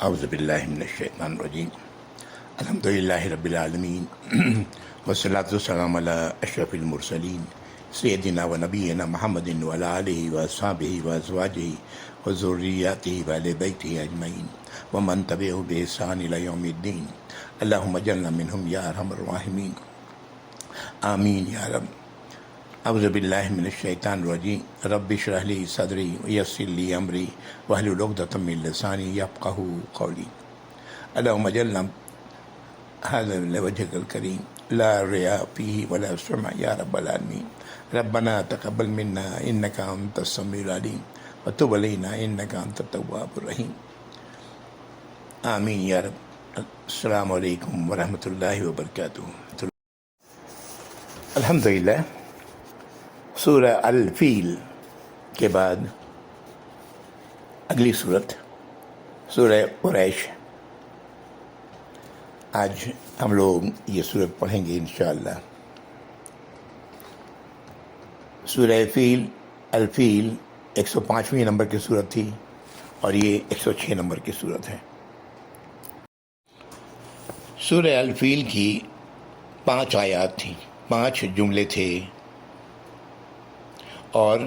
اعوذ باللہ من الشیطان الرجیم الحمد للہ رب العالمین والصلاۃ والسلام علی اشرف المرسلین سیدنا و نبینا محمد وعلی آلہ واصحابہ وازواجہ وذریاتہ وآل بیتہ اجمعین ومن تبعہ بإحسان الی یوم الدین اللہم اجعلنا منہم یا ارحم الراحمین آمین یا رب۔ اعوذ باللہ من الشیطان الرجیم رب اشرح لی صدری ویسر لی امری واحلل عقدۃ من لسانی یفقہوا قولی۔ اللہم اجعلنا هذا لوجهك الكريم لا رياء فيه ولا سمع یا رب العالمین۔ ربنا تقبل منا انك انت السميع العليم وتب علينا انك انت التواب الرحیم۔ آمین یا رب۔ السلام علیکم ورحمۃ اللہ وبرکاتہ۔ الحمدللہ، سورہ الفیل کے بعد اگلی صورت سورہ قریش۔ آج ہم لوگ یہ صورت پڑھیں گے انشاءاللہ۔ سورہ الفیل 105ویں نمبر کی صورت تھی اور یہ 106 نمبر کی صورت ہے۔ سورہ الفیل کی 5 آیات تھیں، 5 جملے تھے، اور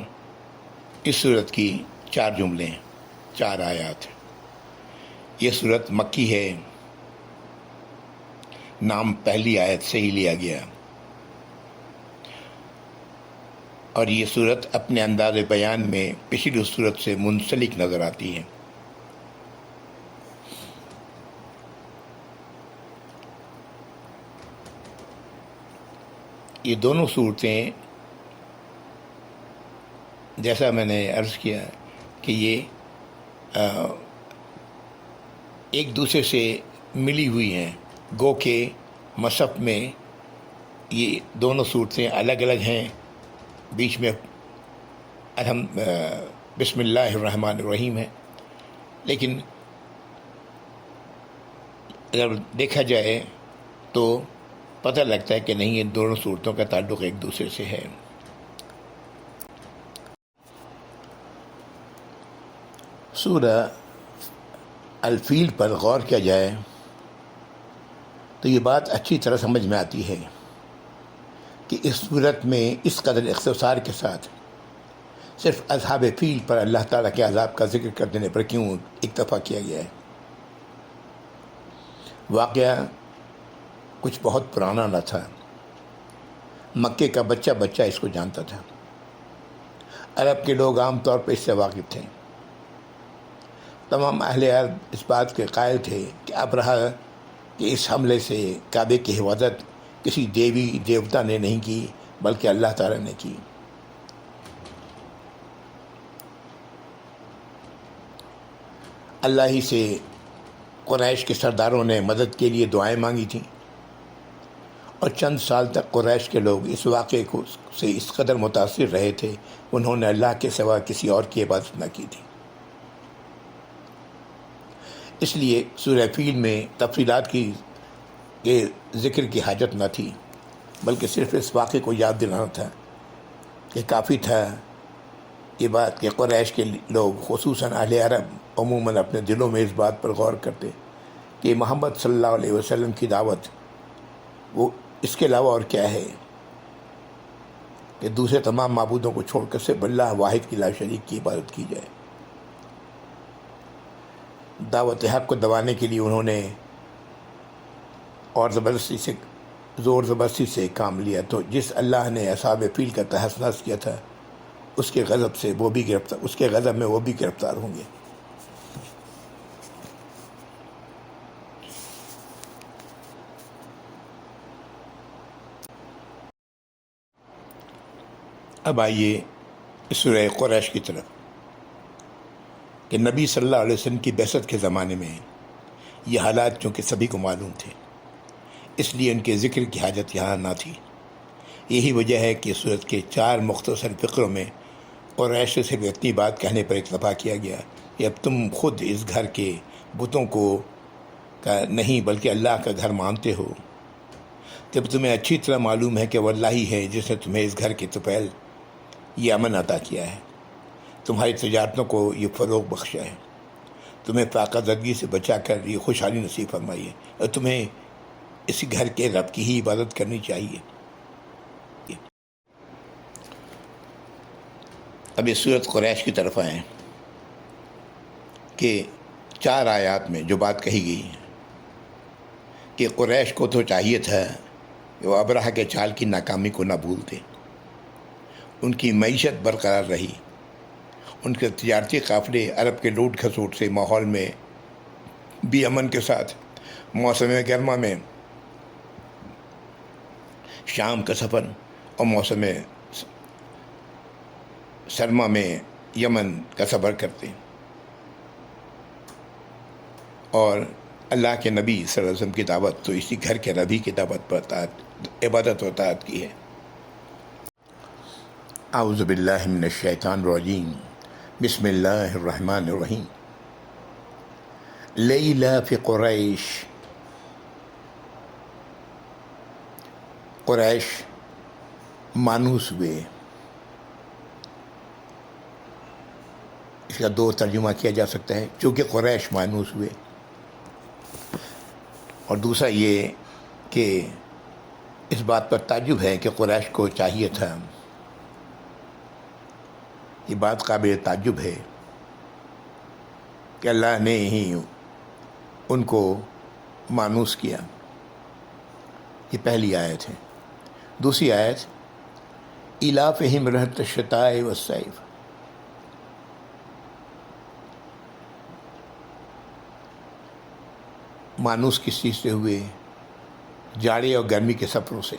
اس صورت کی 4 جملے، 4 آیات۔ یہ صورت مکی ہے، نام پہلی آیت سے ہی لیا گیا، اور یہ صورت اپنے انداز بیان میں پچھلی صورت سے منسلک نظر آتی ہے۔ یہ دونوں صورتیں، جیسا میں نے عرض کیا کہ یہ ایک دوسرے سے ملی ہوئی ہیں، گو کہ مصحف میں یہ دونوں صورتیں الگ الگ ہیں، بیچ میں بسم اللہ الرحمن الرحیم ہے، لیکن اگر دیکھا جائے تو پتہ لگتا ہے کہ نہیں، ان دونوں صورتوں کا تعلق ایک دوسرے سے ہے۔ سورہ الفیل پر غور کیا جائے تو یہ بات اچھی طرح سمجھ میں آتی ہے کہ اس صورت میں اس قدر اختصار کے ساتھ صرف اصحاب فیل پر اللہ تعالیٰ کے عذاب کا ذکر کر دینے پر کیوں اکتفا کیا گیا ہے۔ واقعہ کچھ بہت پرانا نہ تھا، مکے کا بچہ بچہ اس کو جانتا تھا، عرب کے لوگ عام طور پر اس سے واقف تھے۔ تمام اہل عرب اس بات کے قائل تھے کہ ابرہہ کہ اس حملے سے کعبے کی حفاظت کسی دیوی دیوتا نے نہیں کی بلکہ اللہ تعالیٰ نے کی۔ اللہ ہی سے قریش کے سرداروں نے مدد کے لیے دعائیں مانگی تھیں، اور چند سال تک قریش کے لوگ اس واقعے سے اس قدر متاثر رہے تھے، انہوں نے اللہ کے سوا کسی اور کی عبادت نہ کی تھی۔ اس لیے سورہ فیل میں تفصیلات کی ذکر کی حاجت نہ تھی، بلکہ صرف اس واقعے کو یاد دلانا تھا کہ کافی تھا یہ بات کہ قریش کے لوگ، خصوصاً اہل عرب، عموماً اپنے دلوں میں اس بات پر غور کرتے کہ محمد صلی اللہ علیہ وسلم کی دعوت وہ اس کے علاوہ اور کیا ہے کہ دوسرے تمام معبودوں کو چھوڑ کر صرف اللہ واحد کی لا شریک کی عبادت کی جائے۔ دعوت حق کو دبانے کے لیے انہوں نے اور زور زبردستی سے کام لیا، تو جس اللہ نے اصحاب فیل کا تحس نحس کیا تھا اس کے غضب سے وہ بھی گرفتار، اس کے غضب میں وہ بھی گرفتار ہوں گے۔ اب آئیے سورہ قریش کی طرف کہ نبی صلی اللہ علیہ وسلم کی بعثت کے زمانے میں یہ حالات چونکہ سبھی کو معلوم تھے، اس لیے ان کے ذکر کی حاجت یہاں نہ تھی۔ یہی وجہ ہے کہ سورت کے 4 مختصر فقروں میں قریش سے صرف اتنی بات کہنے پر اکتفا کیا گیا کہ اب تم خود اس گھر کے بتوں کو کا نہیں بلکہ اللہ کا گھر مانتے ہو، جب تمہیں اچھی طرح معلوم ہے کہ وہ اللہ ہی ہے جس نے تمہیں اس گھر کے طفیل یہ امن عطا کیا ہے، تمہاری تجارتوں کو یہ فروغ بخشا ہے، تمہیں پاکیزگی سے بچا کر یہ خوشحالی نصیب فرمائی ہے، اور تمہیں اسی گھر کے رب کی ہی عبادت کرنی چاہیے۔ اب اس صورت قریش کی طرف آئیں کہ 4 آیات میں جو بات کہی گئی ہے کہ قریش کو تو چاہیے تھا کہ وہ ابرہہ کے چال کی ناکامی کو نہ بھولتے، ان کی معیشت برقرار رہی، ان کے تجارتی قافلے عرب کے لوٹ کھسوٹ سے ماحول میں بھی امن کے ساتھ موسم گرما میں شام کا سفر اور موسم سرما میں یمن کا سفر کرتے، اور اللہ کے نبی صلی اللہ علیہ وسلم کی دعوت تو اسی گھر کے ربی کی دعوت پر عبادت و اطاعت کی ہے۔ اعوذ باللہ من الشیطان الرجیم، بسم اللہ الرحمن الرحیم۔ لإلاف قریش، قریش مانوس ہوئے۔ اس کا 2 ترجمہ کیا جا سکتا ہے، چونکہ قریش مانوس ہوئے، اور دوسرا یہ کہ اس بات پر تعجب ہے کہ قریش کو چاہیے تھا، یہ بات قابل تعجب ہے کہ اللہ نے ہی ان کو مانوس کیا۔ یہ پہلی آیت ہے۔ دوسری آیت إِلَافِهِمْ رِحْلَةَ الشِّتَاءِ وَالصَّيْفِ، مانوس کس چیز سے ہوئے؟ جاڑے اور گرمی کے سفروں سے۔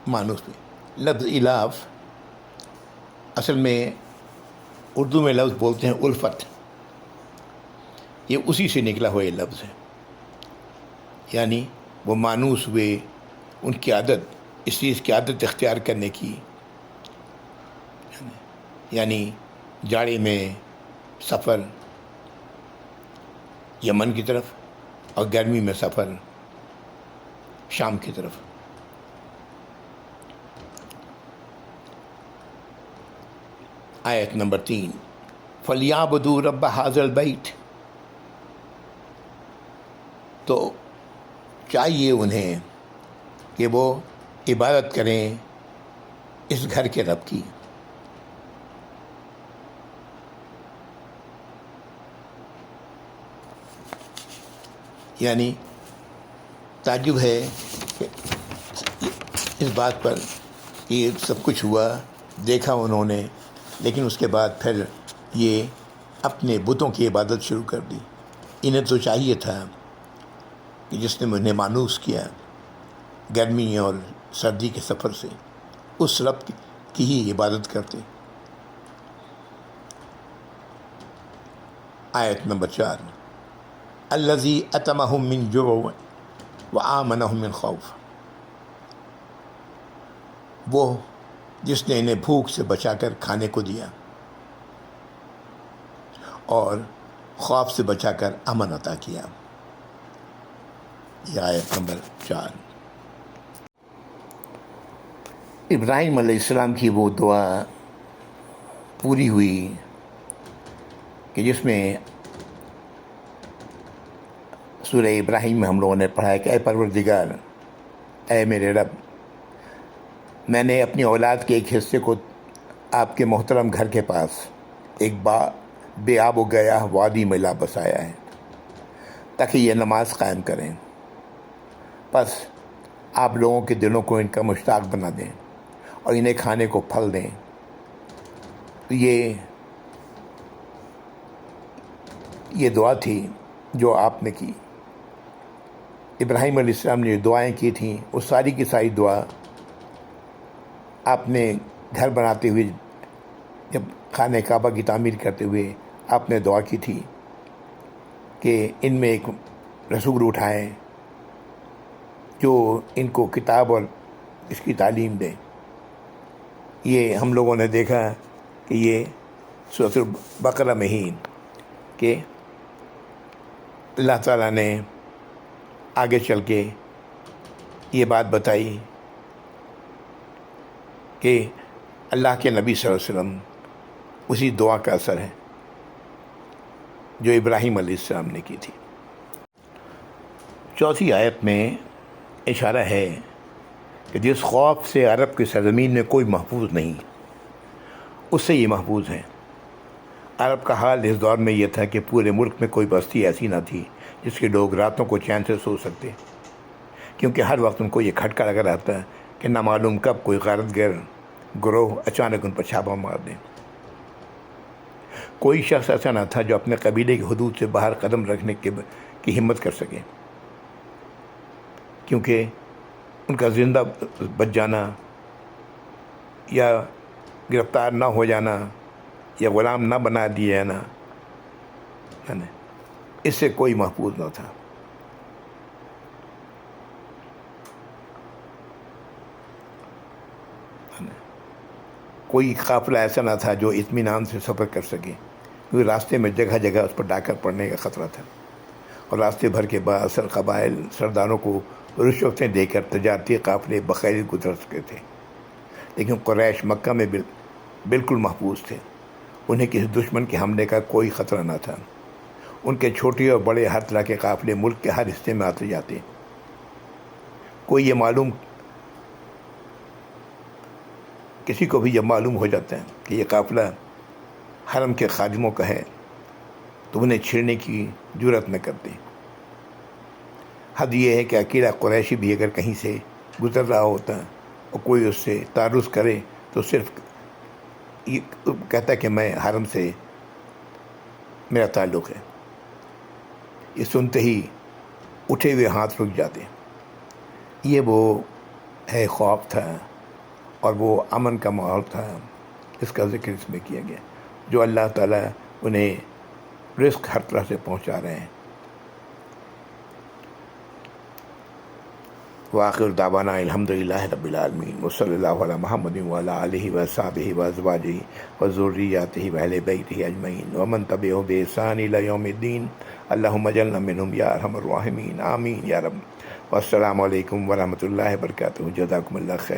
مانوس میں لفظ الاف اصل میں اردو میں لفظ بولتے ہیں الفت، یہ اسی سے نکلا ہوا یہ لفظ ہے، یعنی وہ مانوس ہوئے، ان کی عادت، اس چیز کی عادت اختیار کرنے کی، یعنی جاڑے میں سفر یمن کی طرف اور گرمی میں سفر شام کی طرف۔ آیت نمبر 3، فَلْيَعْبُدُوا رَبَّ هَٰذَا الْبَيْتِ، تو چاہیے انہیں کہ وہ عبادت کریں اس گھر کے رب کی۔ یعنی تعجب ہے کہ اس بات پر کہ یہ سب کچھ ہوا، دیکھا انہوں نے، لیکن اس کے بعد پھر یہ اپنے بتوں کی عبادت شروع کر دی۔ انہیں تو چاہیے تھا کہ جس نے انہیں مانوس کیا گرمی اور سردی کے سفر سے، اس رب کی ہی عبادت کرتے۔ آیت نمبر 4، الذی اطعمہم من جوع وآمنہم من خوف، وہ جس نے انہیں بھوک سے بچا کر کھانے کو دیا اور خوف سے بچا کر امن عطا کیا۔ یہ آیت نمبر 4۔ ابراہیم علیہ السلام کی وہ دعا پوری ہوئی کہ جس میں سورہ ابراہیم میں ہم لوگوں نے پڑھا ہے کہ اے پروردگار، اے میرے رب، میں نے اپنی اولاد کے ایک حصے کو آپ کے محترم گھر کے پاس ایک بے آب و گیا وادی میں لا بسایا ہے تاکہ یہ نماز قائم کریں، بس آپ لوگوں کے دلوں کو ان کا مشتاق بنا دیں اور انہیں کھانے کو پھل دیں۔ یہ دعا تھی جو آپ نے کی۔ ابراہیم علیہ السلام نے جو دعائیں کی تھیں وہ ساری کی ساری دعا آپ نے گھر بناتے ہوئے، جب خانہ کعبہ کی تعمیر کرتے ہوئے آپ نے دعا کی تھی کہ ان میں ایک رسول اٹھائیں جو ان کو کتاب اور اس کی تعلیم دیں۔ یہ ہم لوگوں نے دیکھا کہ یہ سورۃ البقرہ میں ہی کہ اللہ تعالیٰ نے آگے چل کے یہ بات بتائی کہ اللہ کے نبی صلی اللہ علیہ وسلم اسی دعا کا اثر ہے جو ابراہیم علیہ السلام نے کی تھی۔ چوتھی آیت میں اشارہ ہے کہ جس خوف سے عرب کی سرزمین میں کوئی محفوظ نہیں، اس سے یہ محفوظ ہیں۔ عرب کا حال اس دور میں یہ تھا کہ پورے ملک میں کوئی بستی ایسی نہ تھی جس کے لوگ راتوں کو چین سے سو سکتے، کیونکہ ہر وقت ان کو یہ کھٹکا لگا رہتا کہ نہ معلوم کب کوئی غارت گر گروہ اچانک ان پر چھاپا مار دیں۔ کوئی شخص ایسا نہ تھا جو اپنے قبیلے کی حدود سے باہر قدم رکھنے کی ہمت کر سکے، کیونکہ ان کا زندہ بچ جانا یا گرفتار نہ ہو جانا یا غلام نہ بنا دیا جانا، اس سے کوئی محفوظ نہ تھا۔ کوئی قافلہ ایسا نہ تھا جو اطمینان سے سفر کر سکے، کیونکہ راستے میں جگہ جگہ اس پر ڈاکہ پڑنے کا خطرہ تھا، اور راستے بھر کے بااثر قبائل سرداروں کو رشوتیں دے کر تجارتی قافلے بخیر گزر سکتے تھے۔ لیکن قریش مکہ میں بالکل محفوظ تھے، انہیں کسی دشمن کے حملے کا کوئی خطرہ نہ تھا۔ ان کے چھوٹے اور بڑے ہر طرح کے قافلے ملک کے ہر حصے میں آتے جاتے۔ کوئی یہ معلوم کسی کو بھی جب معلوم ہو جاتا ہے کہ یہ قافلہ حرم کے خادموں کا ہے تو انہیں چھیڑنے کی جرأت نہ کرتے۔ حد یہ ہے کہ اکیلا قریشی بھی اگر کہیں سے گزر رہا ہوتا اور کوئی اس سے تعرض کرے تو صرف یہ کہتا کہ میں حرم سے میرا تعلق ہے، یہ سنتے ہی اٹھے ہوئے ہاتھ رک جاتے۔ یہ وہ ہے خوف تھا اور وہ امن کا ماحول تھا، اس کا ذکر اس میں کیا گیا، جو اللہ تعالیٰ انہیں رزق ہر طرح سے پہنچا رہے ہیں۔ وآخر دعوانا الحمدللہ رب العالمین وصلی اللہ علی محمد وعلی آلہ وصحبہ وازواجہ وذریاتہ واہل بیتہ اجمعین ومن تبعہم بإحسان الی یوم الدین اللہم اجعلنا منہم یا ارحم الراحمین، آمین یا رب۔ والسلام علیکم ورحمۃ اللہ وبرکاتہ۔ جزاکم اللہ خیر۔